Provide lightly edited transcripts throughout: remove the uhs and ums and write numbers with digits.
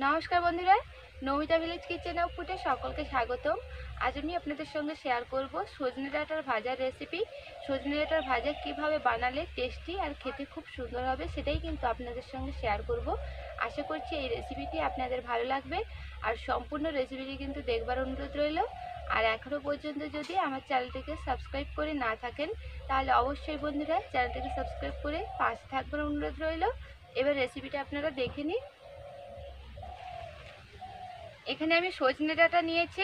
নমস্কার বন্ধুরা, Namita village kitchen of ফুডে সকলকে স্বাগতম। আজ আমি আপনাদের সঙ্গে শেয়ার করব সজনে ডাঁটার ভাজার রেসিপি। সজনে ডাঁটার ভাজা কিভাবে বানালে টেস্টি আর খেতে খুব সুন্দর হবে সেটাই কিন্তু আপনাদের সঙ্গে শেয়ার করব। আশা করছি এই রেসিপিটি আপনাদের ভালো লাগবে আর সম্পূর্ণ রেসিপিটি কিন্তু দেখবার অনুরোধ রইল। আর এখনও পর্যন্ত যদি আমার চ্যানেলটিকে সাবস্ক্রাইব করে না থাকেন তাহলে অবশ্যই বন্ধুরা চ্যানেলটিকে সাবস্ক্রাইব করে পাশে থাকবার অনুরোধ রইল। এবার রেসিপিটা আপনারা দেখে নিন। এখানে আমি সজনে ডাঁটা নিয়েছি,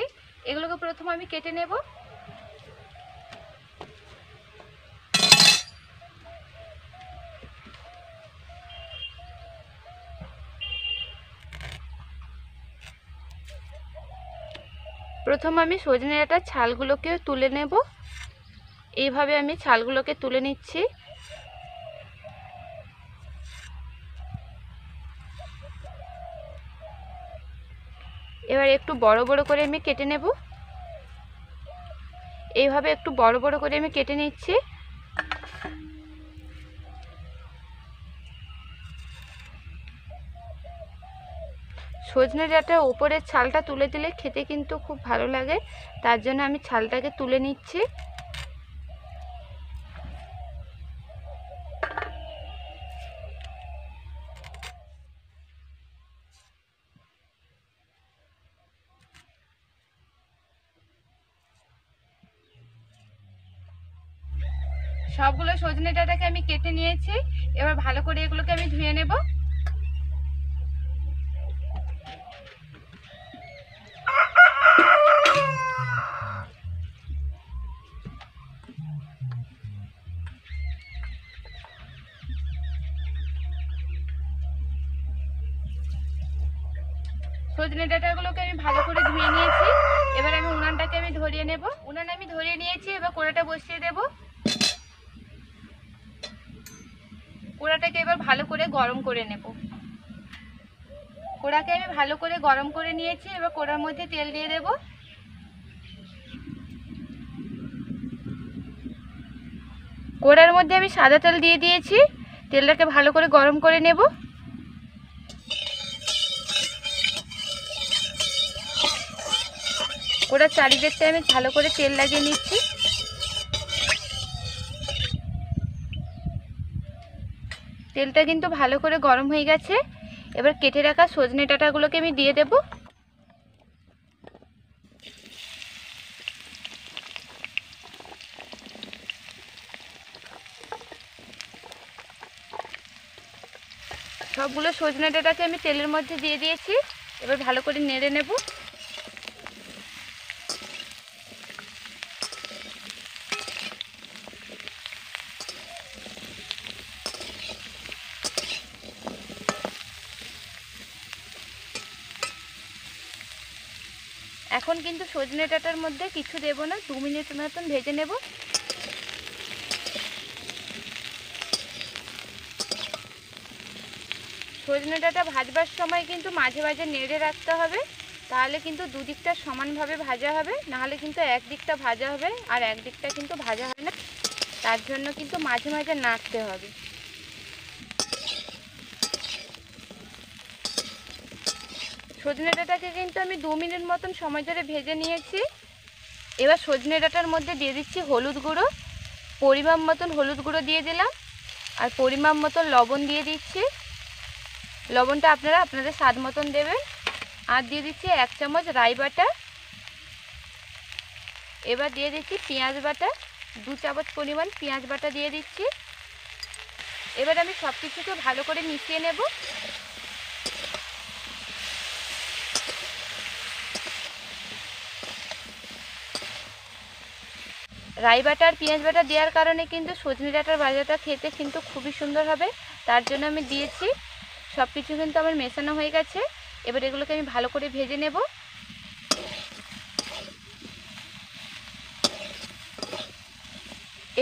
এগুলোকে প্রথমে আমি কেটে নেব। প্রথম আমি সজনে ডাঁটার ছালগুলোকে তুলে নেব। এইভাবে আমি ছালগুলোকে তুলে নিচ্ছি। এবার একটু বড় বড় করে আমি কেটে নেব। এইভাবে একটু বড় বড় করে আমি কেটে নিচ্ছি। সজনে ডাঁটার উপরের ছালটা তুলে দিলে খেতে কিন্তু খুব ভালো লাগে, তার জন্য আমি ছালটাকে তুলে নিচ্ছি। সবগুলো সজনে ডাঁটাকে আমি কেটে নিয়েছি। এবার ভালো করে এগুলোকে আমি ধুয়ে নেব। সজনে ডাঁটাগুলোকে আমি ভালো করে ধুয়ে নিয়েছি। এবার আমি উনানটাকে আমি ধরিয়ে নেব। উনান আমি ধরিয়ে নিয়েছি, এবার কড়াটা বসিয়ে দেব। কড়াটাকে এবার ভালো করে গরম করে নেব। কড়াকে আমি ভালো করে গরম করে নিয়েছি। এবার কড়ার মধ্যে তেল দিয়ে দেব। কড়ার মধ্যে আমি সাদা তেল দিয়ে দিয়েছি। তেলটাকে ভালো করে গরম করে নেব। কড়ার চারিদিকটা আমি ভালো করে তেল লাগিয়ে নিচ্ছি। তেলটা কিন্তু ভালো করে গরম হয়ে গেছে। এবার কেটে রাখা সজনে ডাঁটাগুলোকে আমি দিয়ে দেব। সবগুলো সজনে ডাঁটাকে আমি তেলের মধ্যে দিয়ে দিয়েছি। এবার ভালো করে নেড়ে নেব। এখন কিন্তু সজনে ডাঁটার মধ্যে কিছু দেব না, 2 মিনিট মতন ভেজে নেব। সজনে ডাঁটা ভাজবার সময় কিন্তু মাঝে মাঝে নেড়ে রাখতে হবে, তাহলে কিন্তু দুদিকটা সমানভাবে ভাজা হবে। নাহলে কিন্তু একদিকটা ভাজা হবে আর একদিকটা কিন্তু ভাজা হয় না, তার জন্য কিন্তু মাঝে মাঝে নাড়তে হবে। সজনে ডাঁটাকে কিন্তু আমি 2 মিনিট মতন সময় ধরে ভেজে নিয়েছি। এবার সজনে ডাঁটার মধ্যে দিয়ে দিচ্ছি হলুদ গুঁড়ো। পরিমাণ মতন হলুদ গুঁড়ো দিয়ে দিলাম আর পরিমাণ মতন লবণ দিয়ে দিচ্ছি। লবণটা আপনারা আপনাদের স্বাদ মতন দেবেন। আর দিয়ে দিচ্ছি 1 চামচ রাই বাটা। এবার দিয়ে দিচ্ছি পেঁয়াজ বাটা, 2 চামচ পরিমাণ পেঁয়াজ বাটা দিয়ে দিচ্ছি। এবার আমি সব কিছুকে ভালো করে মিশিয়ে নেব। রাই বাটা আর পেঁয়াজ বাটা দেওয়ার কারণে কিন্তু সজনে ডাঁটার ভাজাটা খেতে কিন্তু খুবই সুন্দর হবে, তার জন্য আমি দিয়েছি। সব কিছু কিন্তু আমার মেশানো হয়ে গেছে। এবার এগুলোকে আমি ভালো করে ভেজে নেব।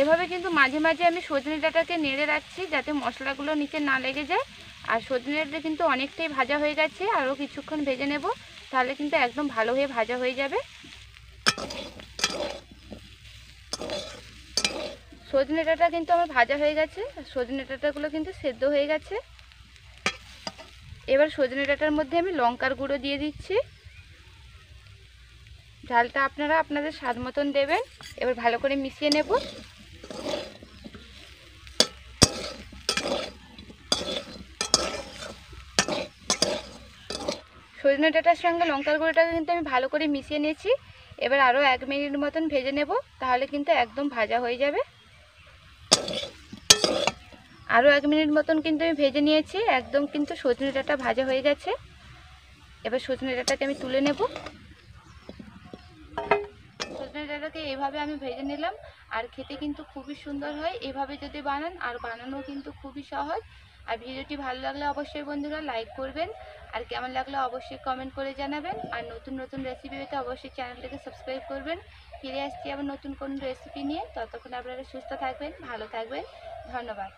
এভাবে কিন্তু মাঝে মাঝে আমি সজনে ডাঁটাকে নেড়ে রাখছি যাতে মশলাগুলো নিচে না লেগে যায়। আর সজনে ডাঁটা কিন্তু অনেকটাই ভাজা হয়ে গেছে, আরও কিছুক্ষণ ভেজে নেব, তাহলে কিন্তু একদম ভালো হয়ে ভাজা হয়ে যাবে। সজনে ডাঁটা কিন্তু আমার ভাজা হয়ে গেছে, সজনে ডাঁটাগুলো কিন্তু সেদ্ধ হয়ে গেছে। এবার সজনে ডাঁটার মধ্যে আমি লঙ্কার গুঁড়ো দিয়ে দিচ্ছি। ঝালটা আপনারা আপনাদের স্বাদ মতন দেবেন। এবার ভালো করে মিশিয়ে নেব। সজনে ডাঁটার সঙ্গে লঙ্কার গুঁড়োটাকে কিন্তু আমি ভালো করে মিশিয়ে নিয়েছি। এবার আরও 1 মিনিট মতন ভেজে নেব, তাহলে কিন্তু একদম ভাজা হয়ে যাবে। আরও 1 মিনিট মতন কিন্তু আমি ভেজে নিয়েছি, একদম কিন্তু সজনে ডাঁটা ভাজা হয়ে গেছে। এবার সজনে ডাঁটাকে আমি তুলে নেব। সজনে ডাঁটাকে এভাবে আমি ভেজে নিলাম, আর খেতে কিন্তু খুবই সুন্দর হয় এভাবে যদি বানান, আর বানানো কিন্তু খুবই সহজ। আর ভিডিওটি ভালো লাগলে অবশ্যই বন্ধুরা লাইক করবেন, আর কেমন লাগলে অবশ্যই কমেন্ট করে জানাবেন। আর নতুন নতুন রেসিপি পেতে অবশ্যই চ্যানেলটাকে সাবস্ক্রাইব করবেন। ফিরে আসছি আবার নতুন কোন রেসিপি নিয়ে। ততক্ষণ আপনারা সুস্থ থাকবেন, ভালো থাকবেন। ধন্যবাদ।